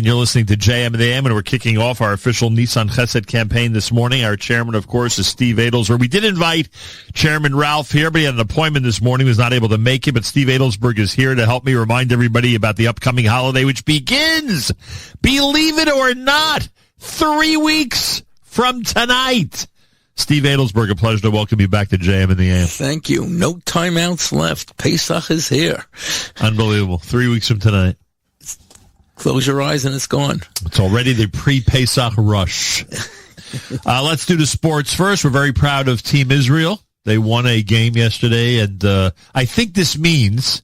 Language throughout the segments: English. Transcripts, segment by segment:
and you're listening to JM and the AM, and we're kicking off our official Nisan Chesed campaign this morning. Our chairman, of course, is Steve Adelsberg. We did invite Chairman Ralph here, but he had an appointment this morning, was not able to make it, but Steve Adelsberg is here to help me remind everybody about the upcoming holiday, which begins, believe it or not, 3 weeks from tonight. Steve Adelsberg, a pleasure to welcome you back to JM and the AM. Thank you. No timeouts left. Pesach is here. Unbelievable. 3 weeks from tonight. Close your eyes and it's gone. It's already the pre-Pesach rush. Let's do the sports first. We're very proud of Team Israel. They won a game yesterday, and I think this means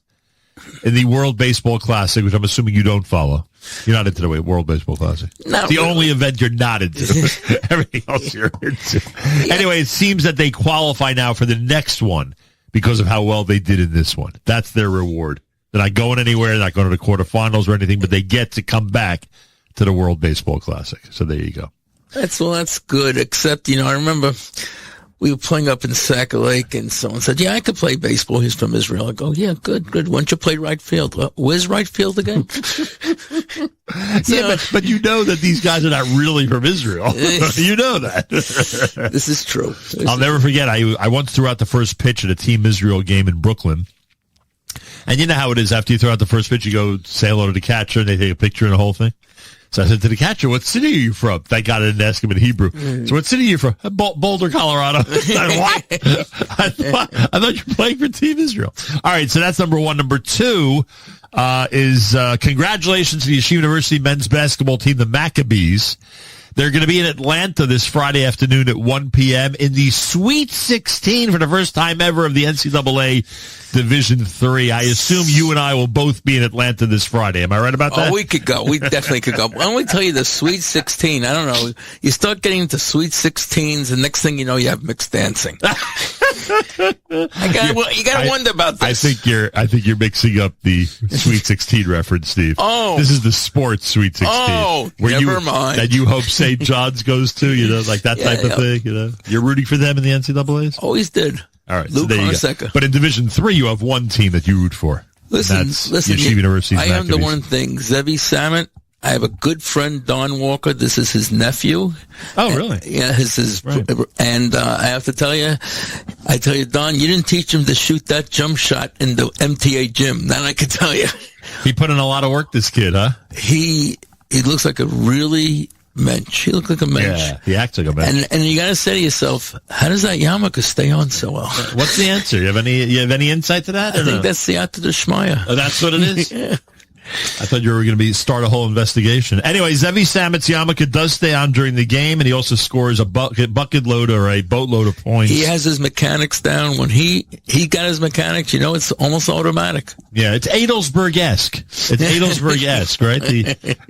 in the World Baseball Classic, which I'm assuming you don't follow. You're not into the World Baseball Classic. Not the really. only event you're not into. Everything else you're into. Yeah. Anyway, it seems that they qualify now for the next one because of how well they did in this one. That's their reward. They're not going anywhere. They're not going to the quarterfinals or anything, but they get to come back to the World Baseball Classic. So there you go. That's good, except, I remember we were playing up in Sacker Lake, and someone said, I could play baseball. He's from Israel. I go, yeah, good. Why don't you play right field? Where's right field again? Yeah, but you know that these guys are not really from Israel. You know that. This is true. I'll never forget, I once threw out the first pitch at a Team Israel game in Brooklyn. And you know how it is. After you throw out the first pitch, you go say hello to the catcher, and they take a picture and the whole thing. So I said to the catcher, what city are you from? Thank God I didn't ask him in Hebrew. So what city are you from? Boulder, Colorado. What? I thought you were playing for Team Israel. All right, so that's number one. Number two is congratulations to the Yeshiva University men's basketball team, the Maccabees. They're going to be in Atlanta this Friday afternoon at 1 p.m. in the Sweet 16 for the first time ever of the NCAA Division III. I assume you and I will both be in Atlanta this Friday. Am I right about that? Oh, we could go. We definitely could go. Why don't we tell you the Sweet 16? I don't know. You start getting into Sweet 16s, and next thing you know, you have mixed dancing. You gotta wonder about this. I think you're mixing up the Sweet 16 reference, Steve. Oh, this is the sports Sweet 16. Oh, never mind. That you hope St. John's goes to, like that type of thing. You're rooting for them in the NCAAs. Always did. All right, Luke so there you go. But in Division III, you have one team that you root for. Listen, Yeshiva University's I am the Maccabees. one thing. Zevi Samet. I have a good friend, Don Walker. This is his nephew. Oh, really? Yeah, right. And I have to tell you, Don, you didn't teach him to shoot that jump shot in the MTA gym. That I can tell you. He put in a lot of work, this kid, huh? He looks like a really mensch. He looks like a mensch. Yeah, he acts like a mensch. And you got to say to yourself, how does that yarmulke stay on so well? What's the answer? You have any insight to that? I think that's the Ata D'Shmaya. Oh, that's what it is? Yeah. I thought you were going to start a whole investigation. Anyway, Zevi Samet's yarmulke does stay on during the game, and he also scores a bucket load or a boatload of points. He has his mechanics down. When he got his mechanics, it's almost automatic. Yeah, it's Adelsberg-esque. It's Adelsberg-esque, right?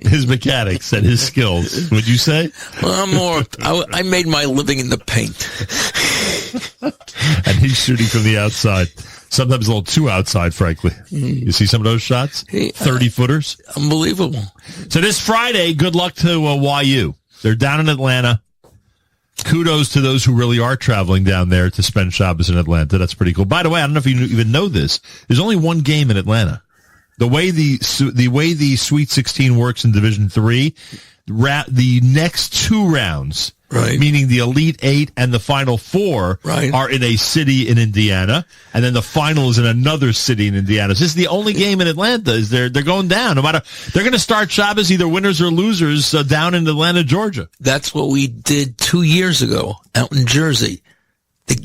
His mechanics and his skills. Would you say? Well, I made my living in the paint. And he's shooting from the outside. Sometimes a little too outside, frankly. You see some of those shots? 30-footers? Unbelievable. So this Friday, good luck to YU. They're down in Atlanta. Kudos to those who really are traveling down there to spend Shabbos in Atlanta. That's pretty cool. By the way, I don't know if you even know this. There's only one game in Atlanta. The way the Sweet 16 works in Division III, the next two rounds, right, meaning the Elite Eight and the Final Four, right, are in a city in Indiana, and then the final is in another city in Indiana. So this is the only game in Atlanta. They're going down. No matter, they're going to start Shabbos either winners or losers down in Atlanta, Georgia. That's what we did 2 years ago out in Jersey. The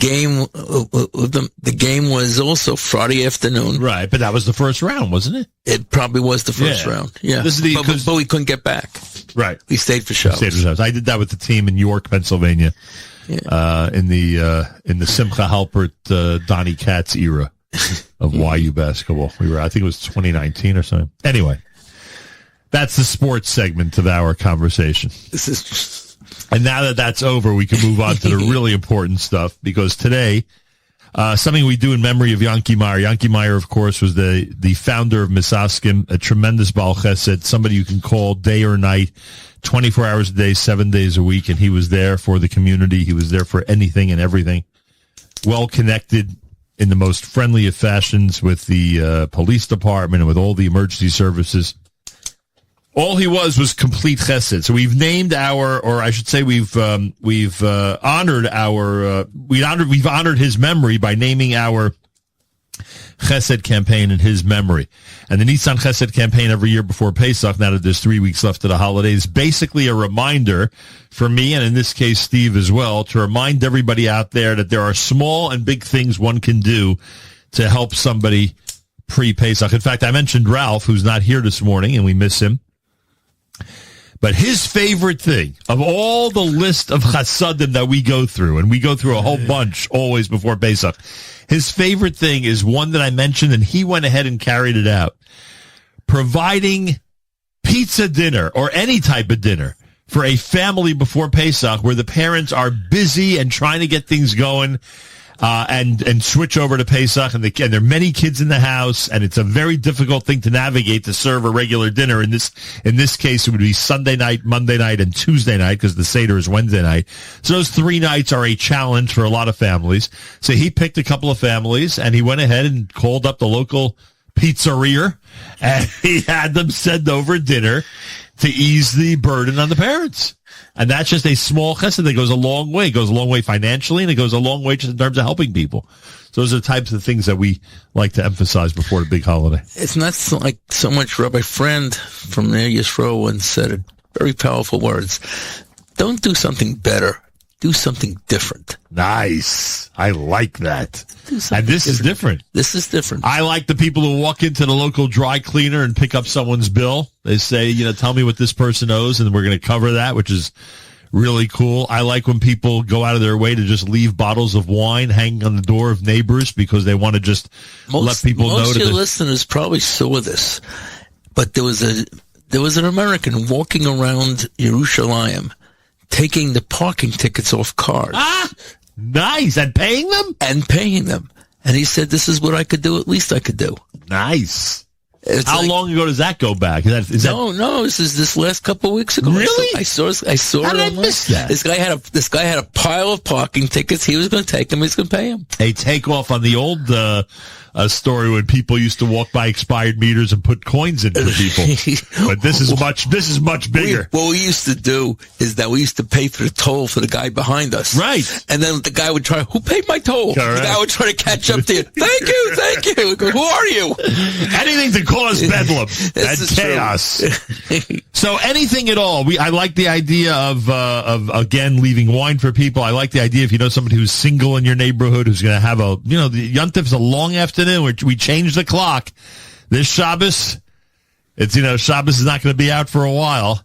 game was also Friday afternoon. Right, but that was the first round, wasn't it? It probably was the first round. Yeah, but we couldn't get back. Right, we stayed for Shabbos. I did that with the team in York, Pennsylvania, in the Simcha Halpert, Donnie Katz era of YU basketball. I think it was 2019 or something. Anyway, that's the sports segment of our conversation. This is. And now that that's over, we can move on to the really important stuff, because today, something we do in memory of Yankie Meyer. Yankie Meyer, of course, was the founder of Misaskim, a tremendous Baal Chesed, somebody you can call day or night, 24 hours a day, 7 days a week, and he was there for the community. He was there for anything and everything. Well connected in the most friendly of fashions with the police department and with all the emergency services. All he was complete chesed. So we've named or I should say we've honored we've honored his memory by naming our Chesed campaign in his memory. And the Nisan Chesed campaign every year before Pesach, now that there's 3 weeks left of the holidays, basically a reminder for me, and in this case Steve as well, to remind everybody out there that there are small and big things one can do to help somebody pre-Pesach. In fact, I mentioned Ralph, who's not here this morning, and we miss him. But his favorite thing of all the list of chasadim that we go through, and we go through a whole bunch always before Pesach, his favorite thing is one that I mentioned, and he went ahead and carried it out. Providing pizza dinner or any type of dinner for a family before Pesach where the parents are busy and trying to get things going and switch over to Pesach, and there are many kids in the house, and it's a very difficult thing to navigate to serve a regular dinner. In this case, it would be Sunday night, Monday night, and Tuesday night because the Seder is Wednesday night. So those 3 nights are a challenge for a lot of families. So he picked a couple of families, and he went ahead and called up the local pizzeria, and he had them send over dinner to ease the burden on the parents. And that's just a small chesed that goes a long way. It goes a long way financially, and it goes a long way just in terms of helping people. So those are the types of things that we like to emphasize before the big holiday. It's not like so much Rabbi Friend from Meyer Yisro once said it, very powerful words. Don't do something better. Do something different. Nice. I like that. And this is different. This is different. I like the people who walk into the local dry cleaner and pick up someone's bill. They say, tell me what this person owes, and we're going to cover that, which is really cool. I like when people go out of their way to just leave bottles of wine hanging on the door of neighbors because they want to just let people know. Most of your listeners probably saw this, but there was an American walking around Yerushalayim taking the parking tickets off cars. Ah, nice. And paying them? And he said, this is what I could do. At least I could do. Nice. How long ago does that go back? No, this is this last couple of weeks ago. Really? I saw How did I miss that? This guy had a pile of parking tickets. He was going to take them. He was going to pay them. A takeoff on the old story when people used to walk by expired meters and put coins in for people. But this is much bigger. What we used to do is that we used to pay for the toll for the guy behind us. Right. And then the guy would try, who paid my toll? Correct. The guy would try to catch up to you. Thank you. We go, who are you? Anything to cause bedlam and chaos. So anything at all. I like the idea of again leaving wine for people. I like the idea if you know somebody who's single in your neighborhood who's going to have the Yantif's a long afternoon. We changed the clock. This Shabbos, Shabbos is not going to be out for a while.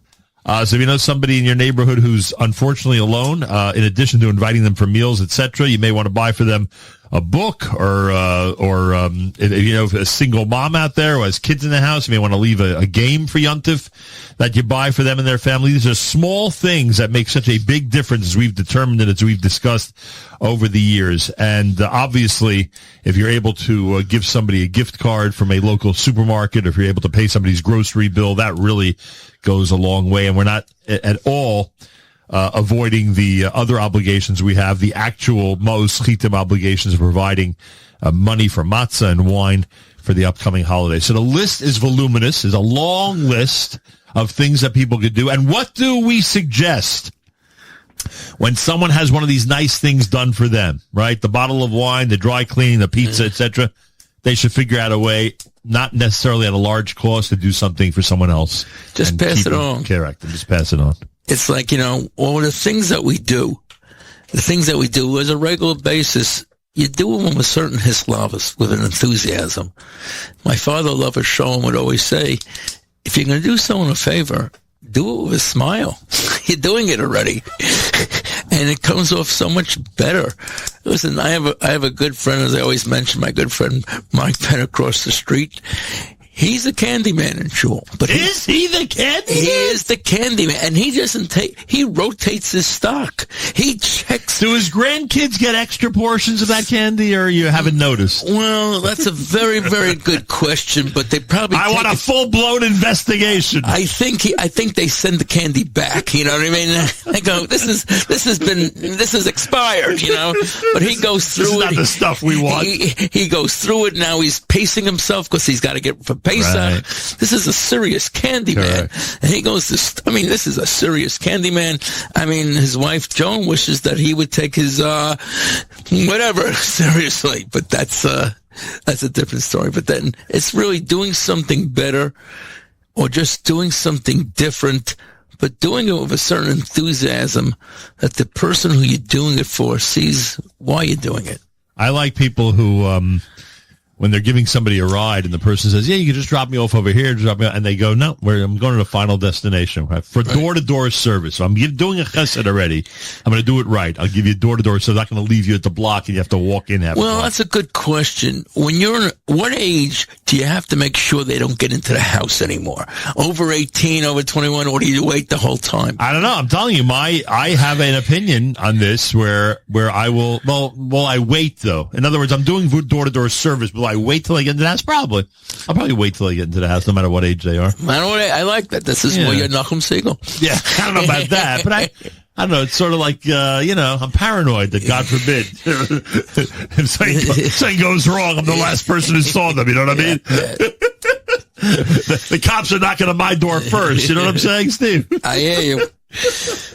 So if you know somebody in your neighborhood who's unfortunately alone, in addition to inviting them for meals, etc., you may want to buy for them a book or if a single mom out there who has kids in the house, you may want to leave a game for Yontif that you buy for them and their family. These are small things that make such a big difference as we've determined and as we've discussed over the years. And obviously, if you're able to give somebody a gift card from a local supermarket, or if you're able to pay somebody's grocery bill, that really goes a long way. And we're not at all avoiding the other obligations we have, the actual Mos Chitim obligations of providing money for matzah and wine for the upcoming holidays. So the list is voluminous, is a long list of things that people could do. And what do we suggest when someone has one of these nice things done for them, right? The bottle of wine, the dry cleaning, the pizza, etc. They should figure out a way, not necessarily at a large cost, to do something for someone else. Just pass it on. Correct. And just pass it on. It's like, all the things that we do, as a regular basis, you do them with a certain hislavus, with an enthusiasm. My father, Lover Shalom, would always say, if you're going to do someone a favor, do it with a smile. You're doing it already. And it comes off so much better. Listen, I have a good friend, as I always mention, my good friend Mike Penn across the street. He's the candy man in shul. But is he the candy man? He is the candy man. And he doesn't he rotates his stock. He checks. Do his grandkids get extra portions of that candy, or you haven't noticed? Well, that's a very, very good question, but they probably I want a full-blown investigation. I think they send the candy back, you know what I mean? They go, this is expired, But he goes through this is not the stuff we want. He goes through it now. He's pacing himself because he's got to get for Pesach. Right. This is a serious candy man. And he goes to, this is a serious candy man. His wife, Joan, wishes that he would take his, whatever, seriously. But that's a different story. But then it's really doing something better or just doing something different, but doing it with a certain enthusiasm that the person who you're doing it for sees why you're doing it. I like people who, when they're giving somebody a ride and the person says, yeah, you can just drop me off over here, and they go, no, I'm going to the final destination. For door-to-door service. So I'm doing a chesed already. I'm going to do it right. I'll give you door-to-door, so I'm not going to leave you at the block and you have to walk in. Well, that's a good question. When you're what age do you have to make sure they don't get into the house anymore? Over 18, over 21, or do you wait the whole time? I don't know. I'm telling you, I have an opinion on this where I will, I wait though. In other words, I'm doing door-to-door service, but I wait till I get into the house? Probably. I'll probably wait till I get into the house, no matter what age they are. I like that. This is where you're Nachum Segal. Yeah, I don't know about that, but I don't know. It's sort of like, I'm paranoid that, God forbid, if something goes wrong, I'm the last person who saw them. You know what I mean? The cops are knocking on my door first. You know what I'm saying, Steve? I hear you.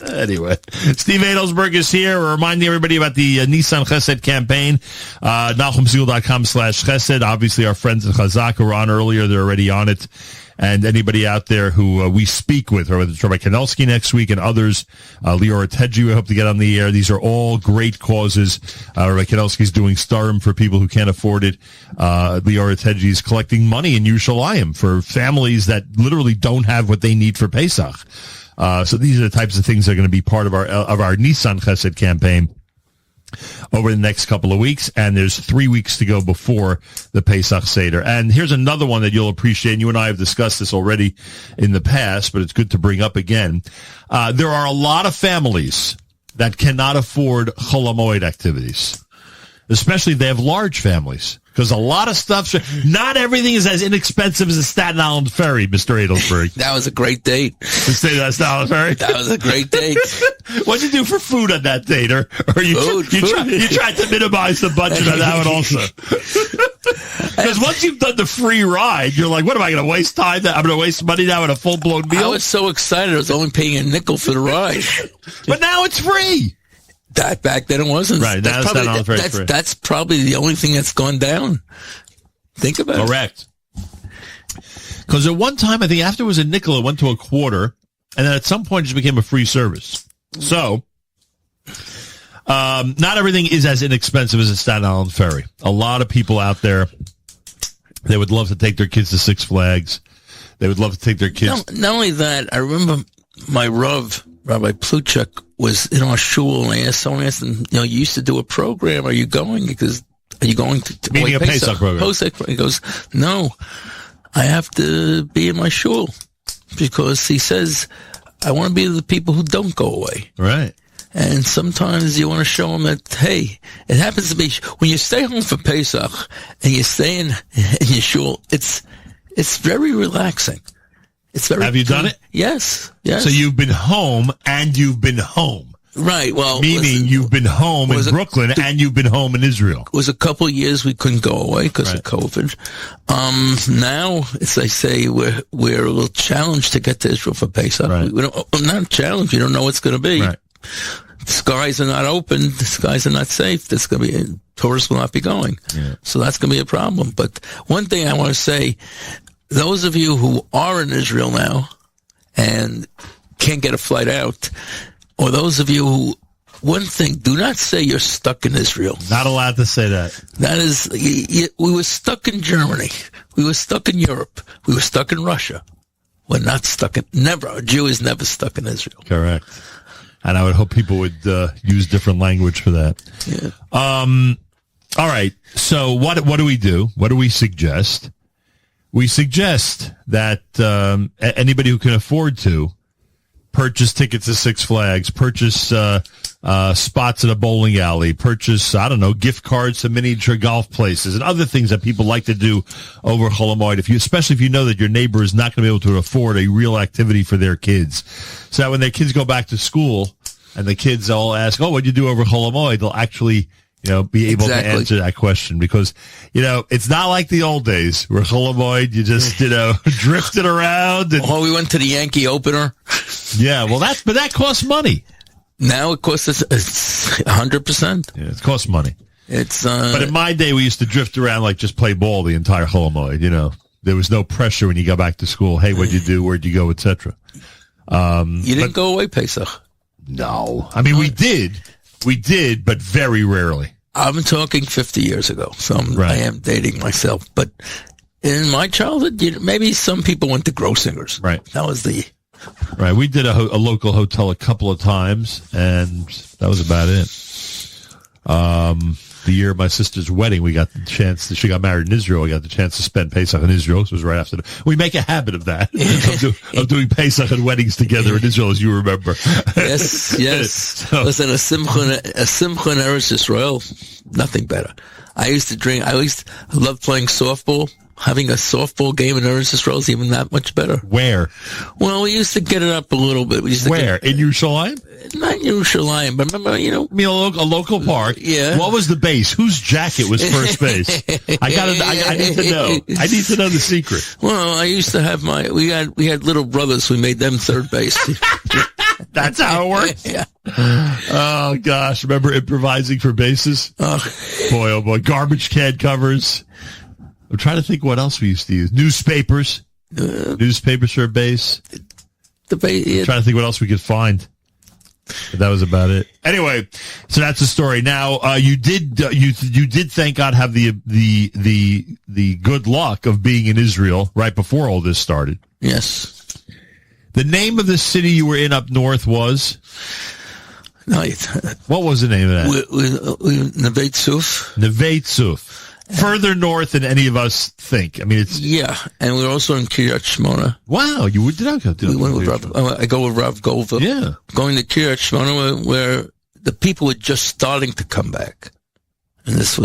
Anyway, Steve Adelsberg is here. We're reminding everybody about the Nisan Chesed campaign. NachumSegal.com/Chesed. Obviously, our friends at Chazak were on earlier. They're already on it. And anybody out there who we speak with, or whether it's Rabbi Kanelsky next week and others, Lior Teji, we hope to get on the air. These are all great causes. Rabbi Kanelsky's doing Starim for people who can't afford it. Lior Teji is collecting money in Yerushalayim for families that literally don't have what they need for Pesach. So these are the types of things that are going to be part of our Nisan Chesed campaign over the next couple of weeks, and there's 3 weeks to go before the Pesach Seder. And here's another one that you'll appreciate, and you and I have discussed this already in the past, but it's good to bring up again. There are a lot of families that cannot afford Chol HaMoed activities, especially if they have large families. Because a lot of stuff, not everything is as inexpensive as a Staten Island ferry, Mr. Adelsberg. That was a great date. To stay at Staten Island ferry? That was a great date. What'd you do for food on that date? Or you tried to minimize the budget on that one also? Because once you've done the free ride, you're like, what am I going to waste time? I'm going to waste money now on a full-blown meal? I was so excited. I was only paying a nickel for the ride. But now it's free. That back then it wasn't. Right, that's probably the only thing that's gone down. Think about it. Correct. Because at one time, I think after it was a nickel, it went to a quarter, and then at some point it just became a free service. So, not everything is as inexpensive as a Staten Island ferry. A lot of people out there, they would love to take their kids to Six Flags. They would love to take their kids. Not only that, I remember my Rav, Rabbi Pluchuk, was in our shul, and someone asked him, you used to do a program. Are you going? Are you going to meaning a Pesach program? He goes, no, I have to be in my shul because he says I want to be the people who don't go away. Right. And sometimes you want to show them that, hey, it happens to be when you stay home for Pesach and you stay in your shul, it's very relaxing. Have you done it? Yes. So you've been home and you've been home. Right. Well, meaning you've been home in Brooklyn and you've been home in Israel. It was a couple of years we couldn't go away because of COVID. Now, as I say, we're a little challenged to get to Israel for Pesach. Right. Not challenged. You don't know what's going to be. Right. The skies are not open. The skies are not safe. There's going to be tourists will not be going. Yeah. So that's going to be a problem. But one thing I want to say. Those of you who are in Israel now and can't get a flight out, or those of you who, one thing, do not say you're stuck in Israel. Not allowed to say that. That is, we were stuck in Germany. We were stuck in Europe. We were stuck in Russia. We're not stuck a Jew is never stuck in Israel. Correct. And I would hope people would use different language for that. Yeah. All right. So what do we do? What do we suggest? We suggest that anybody who can afford to purchase tickets to Six Flags, purchase spots at a bowling alley, purchase, gift cards to miniature golf places and other things that people like to do over Chol HaMoed, especially if you know that your neighbor is not going to be able to afford a real activity for their kids. So that when their kids go back to school and the kids all ask, what'd you do over Chol HaMoed? They'll actually be able to answer that question, because, it's not like the old days where Cholamoid, you just, drifted around. And, we went to the Yankee opener. Yeah, well, but that costs money. Now it costs us 100%. Yeah, it costs money. But in my day, we used to drift around, like just play ball the entire Cholamoid, There was no pressure when you got back to school. Hey, what'd you do? Where'd you go? Etc. You didn't go away, Pesach? No. I mean, we did. We did, but very rarely. I'm talking 50 years ago, so I am dating myself. But in my childhood, maybe some people went to Grossingers. Right. That was Right. We did a local hotel a couple of times, and that was about it. The year of my sister's wedding, we got the chance. She got married in Israel. We got the chance to spend Pesach in Israel. This was right after. We make a habit of that, of doing Pesach and weddings together in Israel, as you remember. Yes. So, listen, a simcha in Eretz Yisrael, nothing better. I love playing softball. Having a softball game in Eretz Yisrael is even that much better. Where? Well, we used to get it up a little bit. Where? In Yerushalayim? Not in Yerushalayim, but remember, I mean, a local park. Yeah. What was the base? Whose jacket was first base? I need to know. I need to know the secret. Well, I used to have we had little brothers. We made them third base. That's how it works? Yeah. Oh, gosh. Remember improvising for bases? Boy, oh boy. Garbage can covers. I'm trying to think what else we used to use. Newspapers. Newspapers for a base. The base. Yeah. I'm trying to think what else we could find. But that was about it. Anyway, so that's the story. Now, you did thank God have the good luck of being in Israel right before all this started. Yes. The name of the city you were in up north was? No, what was the name of that? Neve Tzuf. Neve Tzuf. Further north than any of us think. I mean, it's... Yeah, and we were also in Kiryat Shmona. Wow, you did not go to... We went with I go with Rav Goldville. Yeah. Going to Kiryat Shmona where the people were just starting to come back. And this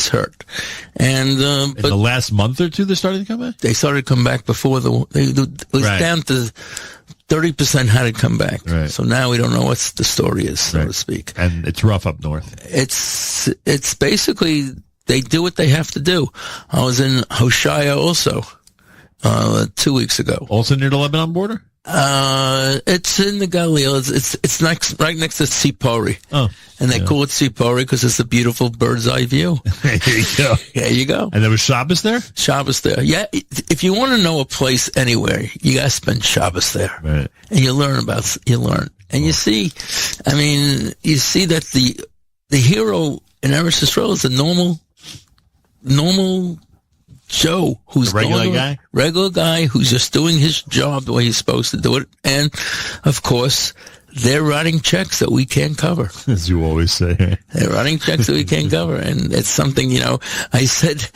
hurt. And... in the last month or two they started to come back? They started to come back before it was down to 30% had to come back. Right. So now we don't know what the story is, so to speak. And it's rough up north. It's basically... They do what they have to do. I was in Hoshaya also 2 weeks ago. Also near the Lebanon border? It's in the Galil. It's right next to Tzipori. Oh. And they call it Tzipori because it's a beautiful bird's eye view. There you go. There you go. And there was Shabbos there? Shabbos there. Yeah. If you want to know a place anywhere, you got to spend Shabbos there. Right. And you learn. And you see that the hero in Eretz Yisrael is a normal Joe who's a regular guy who's just doing his job the way he's supposed to do it. And of course, they're writing checks that we can't cover. As you always say. They're writing checks that we can't cover. And it's something, I said,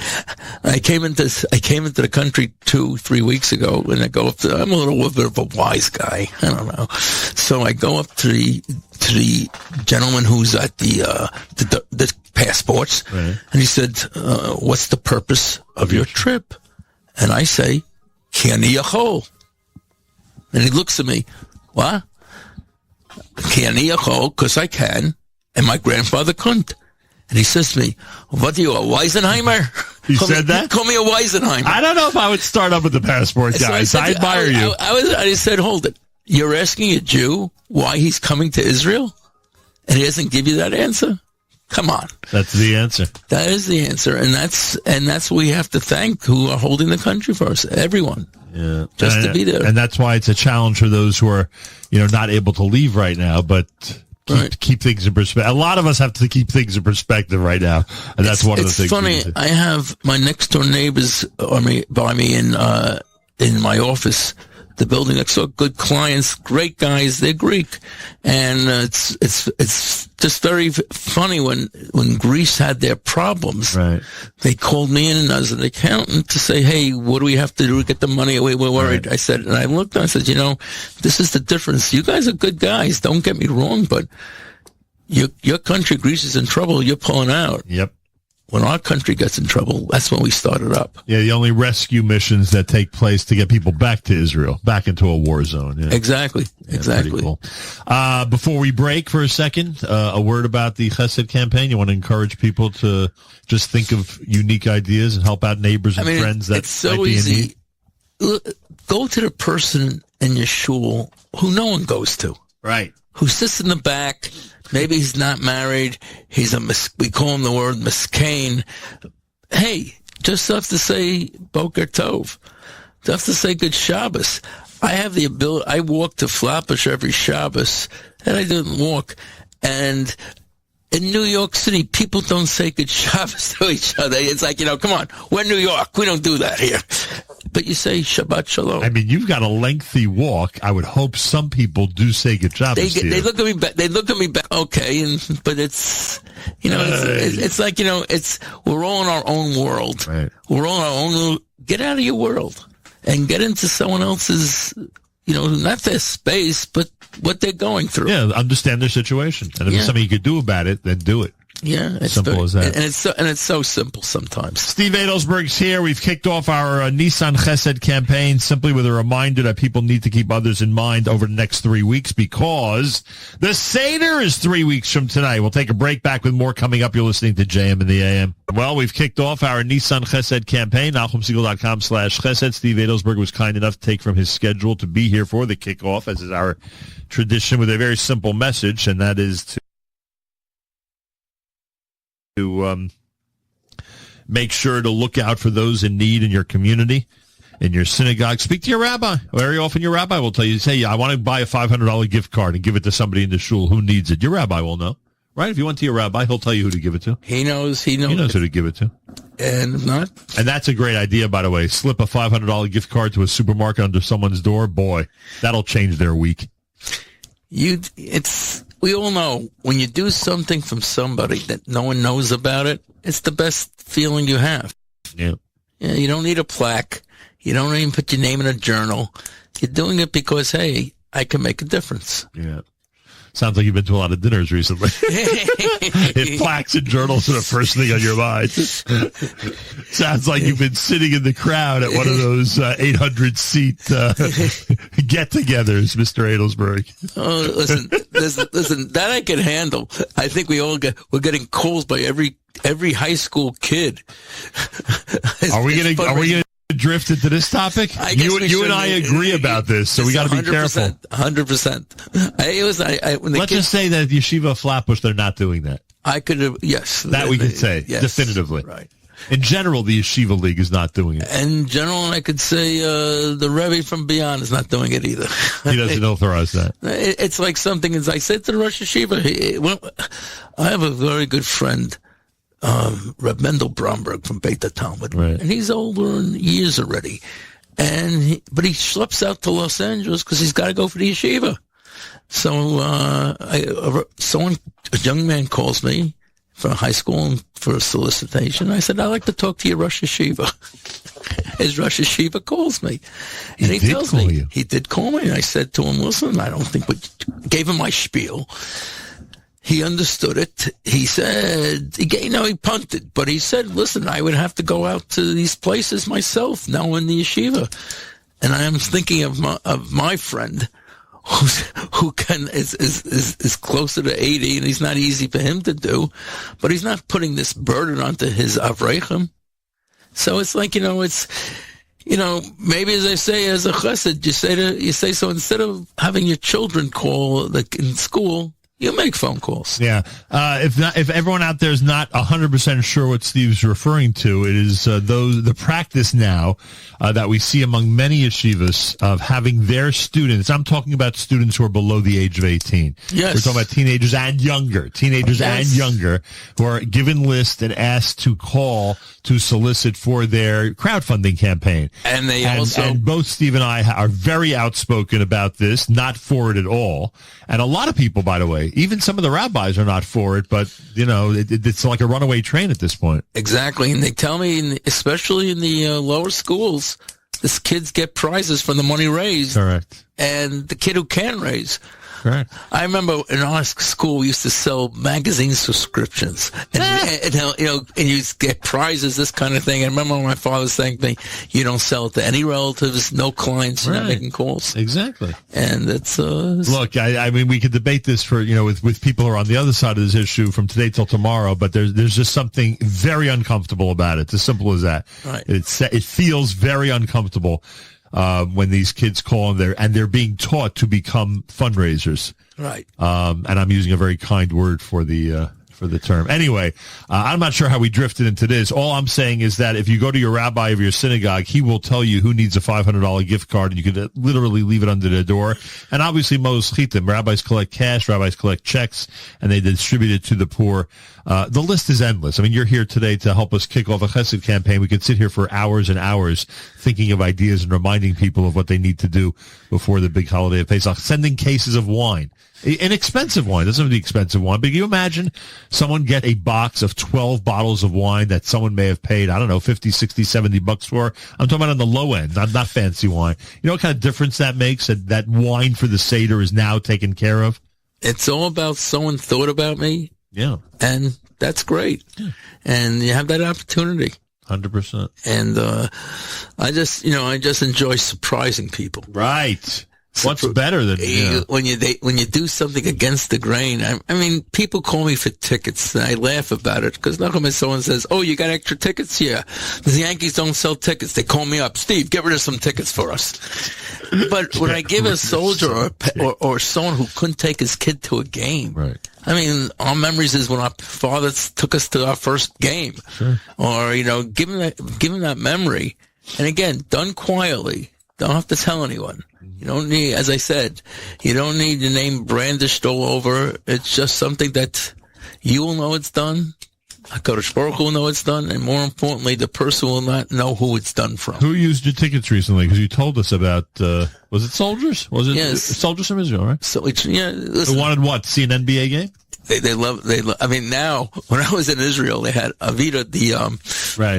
I came into the country 2-3 weeks ago, and I'm a little bit of a wise guy. I don't know. So I go up to the gentleman who's at the passports, right. And he said, what's the purpose of your trip? And I say, Kiani Yachol. And he looks at me, what? Kiani Yachol, because I can, and my grandfather couldn't. And he says to me, what are you, a Weisenheimer? He said that? Call me a Weisenheimer. I don't know if I would start up with the passport guys. So I admire you. I said, hold it. You're asking a Jew why he's coming to Israel? And he doesn't give you that answer? Come on. That's the answer. That is the answer. And that's what we have to thank who are holding the country for us. Everyone. Yeah. Just to be there. And that's why it's a challenge for those who are, not able to leave right now, but keep things in perspective. A lot of us have to keep things in perspective right now. And that's one of the things. It's funny. I have my next door neighbors by me in my office. The building next door, good clients, great guys. They're Greek, and it's just very funny when Greece had their problems. Right. They called me in as an accountant to say, "Hey, what do we have to do to get the money away? We're worried." Right. I said, and I looked, and I said, this is the difference. You guys are good guys. Don't get me wrong, but your country, Greece, is in trouble. You're pulling out. Yep. when our country gets in trouble, that's when we started up. Yeah, the only rescue missions that take place to get people back to Israel, back into a war zone. Yeah. Exactly. Cool. Before we break for a second, a word about the Chesed campaign. You want to encourage people to just think of unique ideas and help out neighbors and friends that it's so might be easy. in need? Go to the person in your shul who no one goes to. Right. Who sits in the back. Maybe he's not married. We call him the word miskain. Hey, just have to say Boker Tov. Just have to say Good Shabbos. I have the ability. I walk to Flatbush every Shabbos, and I didn't walk. And in New York City, people don't say Good Shabbos to each other. It's like, come on, we're New York. We don't do that here. But you say Shabbat Shalom. I mean, you've got a lengthy walk. I would hope some people do say Good Shabbos to you. They look at me back. They look at me back. Okay, but it's it's like we're all in our own world. Right. We're all in our own. Get out of your world and get into someone else's. Not their space, but what they're going through. Yeah, understand their situation, and if there's something you could do about it, then do it. Yeah, it's simple as that. And it's so simple sometimes. Steve Adelsberg's here. We've kicked off our Nisan Chesed campaign simply with a reminder that people need to keep others in mind over the next 3 weeks because the Seder is 3 weeks from tonight. We'll take a break. Back with more coming up. You're listening to JM in the AM. Well, we've kicked off our Nisan Chesed campaign. NachumSegal.com/Chesed. Steve Adelsberg was kind enough to take from his schedule to be here for the kickoff, as is our tradition, with a very simple message, and that is to make sure to look out for those in need in your community, in your synagogue. Speak to your rabbi. Very often your rabbi will tell you, say, I want to buy a $500 gift card and give it to somebody in the shul who needs it. Your rabbi will know, right? If you went to your rabbi, he'll tell you who to give it to. He knows who to give it to. And if not? And that's a great idea, by the way. Slip a $500 gift card to a supermarket under someone's door. Boy, that'll change their week. We all know when you do something from somebody that no one knows about it, it's the best feeling you have. Yeah. You don't need a plaque. You don't even put your name in a journal. You're doing it because, hey, I can make a difference. Yeah. Sounds like you've been to a lot of dinners recently. If plaques and journals are the first thing on your mind. Sounds like you've been sitting in the crowd at one of those 800-seat get-togethers, Mr. Adelsberg. Oh, listen, that I can handle. I think we're getting calls by every high school kid. Are we going to drift into this topic? You and I agree about this, so we got to be careful. 100%. Let's just say that at Yeshiva Flatbush, they're not doing that. I could have, yes. That we could say, yes, definitively. Right. In general, the Yeshiva League is not doing it. In general, I could say the Rebbe from Beyond is not doing it either. He doesn't authorize that. It's like something, as I said to the Rosh Yeshiva, I have a very good friend, Reb Mendel Bromberg from Beit Talmud, right. And he's older in years already, but he schleps out to Los Angeles because he's got to go for the yeshiva. So a young man calls me from high school for a solicitation. I said, I'd like to talk to your Rosh Yeshiva. His Rosh Yeshiva calls me, and he tells me he did call me. And I said to him, listen, I don't think gave him my spiel. He understood it. He said, he punted, but he said, listen, I would have to go out to these places myself now in the yeshiva. And I am thinking of my friend who is closer to 80, and it's not easy for him to do, but he's not putting this burden onto his avreichim. So it's like, maybe as I say, as a chesed, you say so instead of having your children call like in school, you make phone calls. Yeah. If everyone out there is not 100% sure what Steve's referring to, it is the practice now that we see among many yeshivas of having their students. I'm talking about students who are below the age of 18. Yes. We're talking about teenagers and younger, who are given lists and asked to call to solicit for their crowdfunding campaign. And and both Steve and I are very outspoken about this, not for it at all. And a lot of people, by the way, even some of the rabbis are not for it, but, it's like a runaway train at this point. Exactly. And they tell me, especially in the lower schools, these kids get prizes for the money raised. Correct. and the kid who can raise. Right. I remember in our school we used to sell magazine subscriptions, and you get prizes, this kind of thing. I remember my father saying to me, "You don't sell it to any relatives, no clients, you're not making calls." Exactly. And it's look. I mean, we could debate this for with people who are on the other side of this issue from today till tomorrow, but there's just something very uncomfortable about it. It's as simple as that. Right. It feels very uncomfortable. When these kids call and they're being taught to become fundraisers. Right. And I'm using a very kind word for the term. Anyway, I'm not sure how we drifted into this. All I'm saying is that if you go to your rabbi of your synagogue, he will tell you who needs a $500 gift card, and you can literally leave it under their door. And obviously, Mos Chitim, rabbis collect cash, rabbis collect checks, and they distribute it to the poor. The list is endless. I mean, you're here today to help us kick off a chesed campaign. We could sit here for hours and hours thinking of ideas and reminding people of what they need to do before the big holiday of Pesach. Sending cases of wine. Inexpensive wine. Doesn't have to be expensive wine. But can you imagine someone get a box of 12 bottles of wine that someone may have paid, I don't know, 50, 60, 70 bucks for? I'm talking about on the low end, not fancy wine. You know what kind of difference that makes? That wine for the Seder is now taken care of? It's all about someone thought about me. Yeah. And that's great. Yeah. And you have that opportunity. 100%. And I just enjoy surprising people. Right. What's better than when you do something against the grain? I mean, people call me for tickets, and I laugh about it because when someone says, "Oh, you got extra tickets?" Yeah, the Yankees don't sell tickets. They call me up, Steve, get rid of some tickets for us. But when I give a soldier or someone who couldn't take his kid to a game, right? I mean, our memories is when our fathers took us to our first game, sure. Or give them that memory, and again, done quietly. Don't have to tell anyone. You don't need, as I said, you don't need your name brandished all over. It's just something that you will know it's done. HaKadosh Baruch Hu will know it's done, and more importantly, the person will not know who it's done from. Who used your tickets recently? Because you told us about, was it soldiers? Was it soldiers from Israel, right? So listen, they wanted what? See an NBA game? They love. I mean, now when I was in Israel, they had Avida,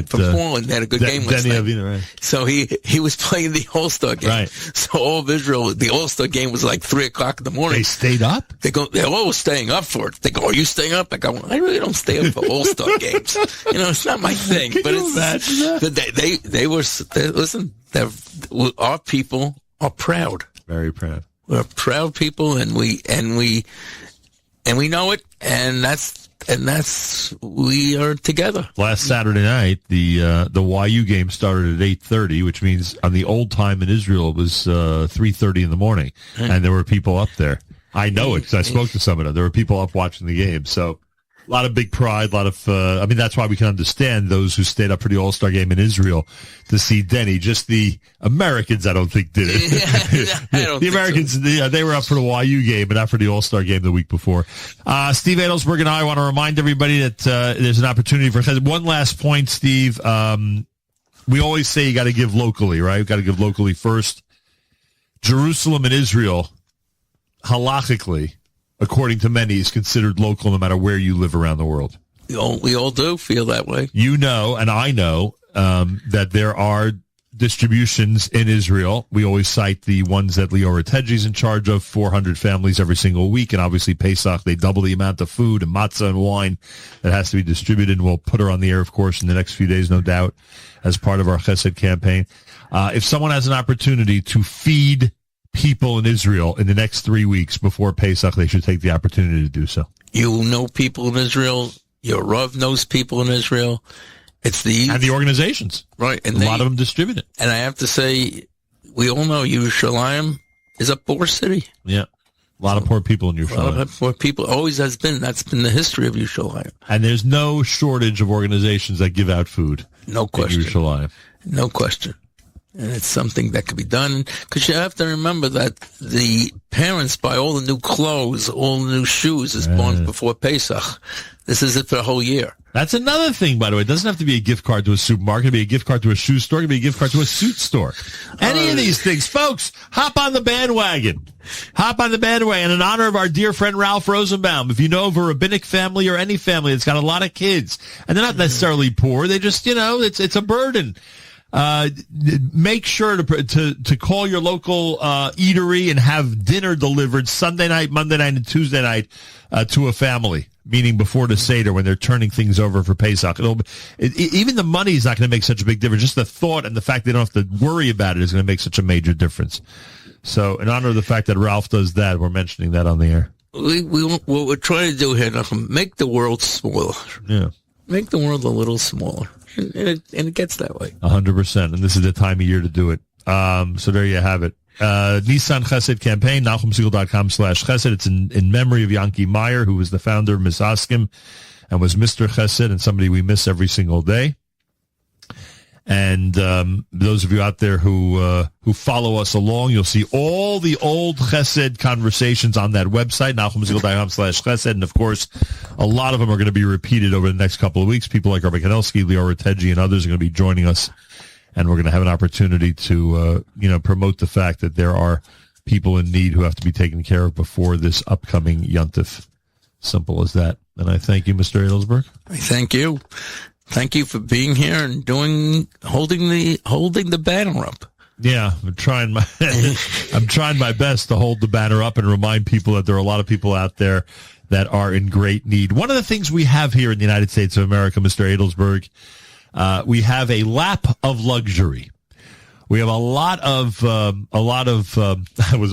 from Poland. They had a good game last night. Avida, right? So he was playing the All-Star game. Right. So all of Israel, the All-Star game was like 3:00 in the morning. They stayed up. They're always staying up for it. They go, "Are you staying up?" I go, "I really don't stay up for All-Star games. It's not my thing." But our people are proud. Very proud. We're proud people, and we know it, and that's we are together. Last Saturday night, the YU game started at 8:30, which means on the old time in Israel it was 3:30 in the morning, and there were people up there. I know it because I spoke to some of them. There were people up watching the game, so a lot of big pride, a lot of. That's why we can understand those who stayed up for the All-Star game in Israel to see Denny. Just the Americans, I don't think did it. The Americans, so. They were up for the YU game, but not for the All-Star game the week before. Steve Adelsberg and I want to remind everybody that there's an opportunity for one last point, Steve. We always say you got to give locally, right? You got to give locally first. Jerusalem and Israel, halachically, according to many, is considered local no matter where you live around the world. We all do feel that way. You know, and I know, that there are distributions in Israel. We always cite the ones that Leo Rateji is in charge of, 400 families every single week. And obviously Pesach, they double the amount of food and matzah and wine that has to be distributed. And we'll put her on the air, of course, in the next few days, no doubt, as part of our Chesed campaign. If someone has an opportunity to feed people in Israel in the next 3 weeks before Pesach, they should take the opportunity to do so. You know people in Israel. Your Rav knows people in Israel. And the organizations. Right. And a lot of them distribute it. And I have to say, we all know Yerushalayim is a poor city. Yeah. A lot of poor people in Yerushalayim. A lot of poor people. Always has been. That's been the history of Yerushalayim. And there's no shortage of organizations that give out food. No question. In Yerushalayim. No question. And it's something that could be done, because you have to remember that the parents buy all the new clothes, all the new shoes is born before Pesach. This is it for the whole year. That's another thing, by the way. It doesn't have to be a gift card to a supermarket. It can be a gift card to a shoe store. It can be a gift card to a suit store. Any of these things. Folks, hop on the bandwagon. Hop on the bandwagon in honor of our dear friend Ralph Rosenbaum. If you know of a rabbinic family or any family that's got a lot of kids, and they're not necessarily poor, they just, it's a burden. make sure to call your local eatery and have dinner delivered Sunday night, Monday night, and Tuesday night to a family, meaning before the Seder when they're turning things over for Pesach. Even the money is not going to make such a big difference. Just the thought and the fact they don't have to worry about it is going to make such a major difference. So in honor of the fact that Ralph does that, we're mentioning that on the air. What we're trying to do here, Nachum, make the world smaller. Yeah. Make the world a little smaller. And it gets that way. 100%. And this is the time of year to do it. So there you have it. Nisan Chesed campaign, NachumSegal.com/Chesed. It's in memory of Yankie Meyer, who was the founder of Misaskim and was Mr. Chesed and somebody we miss every single day. And those of you out there who follow us along, you'll see all the old Chesed conversations on that website, NachumSegal.com/Chesed. And, of course, a lot of them are going to be repeated over the next couple of weeks. People like Rabbi Kanelsky, Leo Rateji, and others are going to be joining us. And we're going to have an opportunity to, promote the fact that there are people in need who have to be taken care of before this upcoming Yontif. Simple as that. And I thank you, Mr. Adelsberg. I thank you. Thank you for being here and holding the banner up. Yeah, I'm trying my best to hold the banner up and remind people that there are a lot of people out there that are in great need. One of the things we have here in the United States of America, Mr. Adelsberg, we have a lap of luxury. We have a lot of. I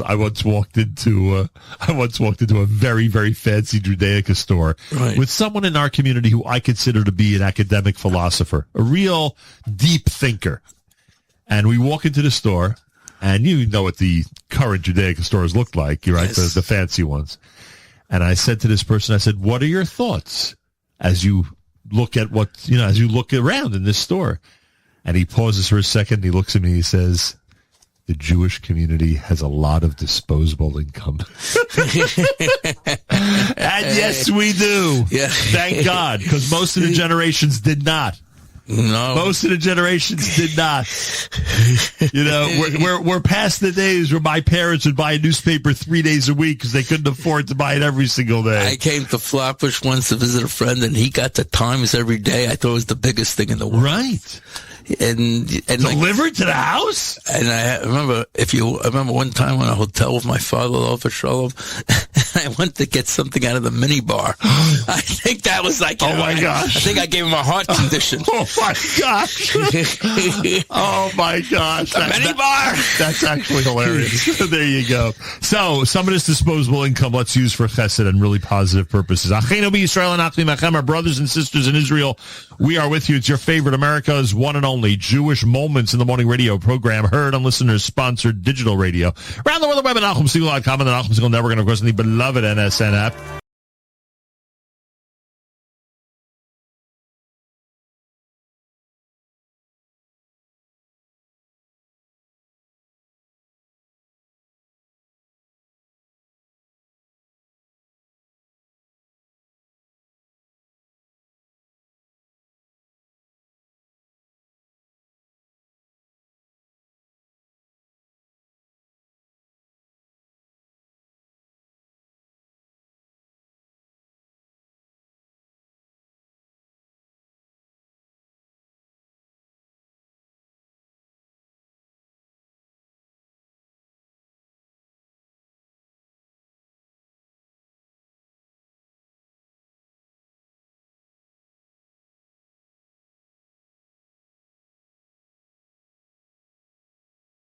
once walked into a very, very fancy Judaica store with someone in our community who I consider to be an academic philosopher, a real deep thinker. And we walk into the store, and you know what the current Judaica stores look like, right? Yes. The fancy ones. And I said to this person, I said, "What are your thoughts as you look at as you look around in this store?" And he pauses for a second, he looks at me, and he says, "The Jewish community has a lot of disposable income." And yes, we do. Yeah. Thank God, because most of the generations did not. No. Most of the generations did not. We're past the days where my parents would buy a newspaper 3 days a week because they couldn't afford to buy it every single day. I came to Flatbush once to visit a friend, and he got the Times every day. I thought it was the biggest thing in the world. Right. And delivered to the house. And I remember one time in a hotel with my father, for Shalom, I went to get something out of the minibar. I think that was like, oh my gosh! I think I gave him a heart condition. Oh my gosh! Oh my gosh! Minibar. That's actually hilarious. There you go. So some of this disposable income let's use for chesed and really positive purposes. Achenu b'Yisrael and Achim Achem, our brothers and sisters in Israel. We are with you. It's your favorite America's one and only Jewish Moments in the Morning radio program, heard on listeners-sponsored digital radio. Around the world, the web at NachumSegal.com and the Nachum Segal Network, and of course, on the beloved NSN app.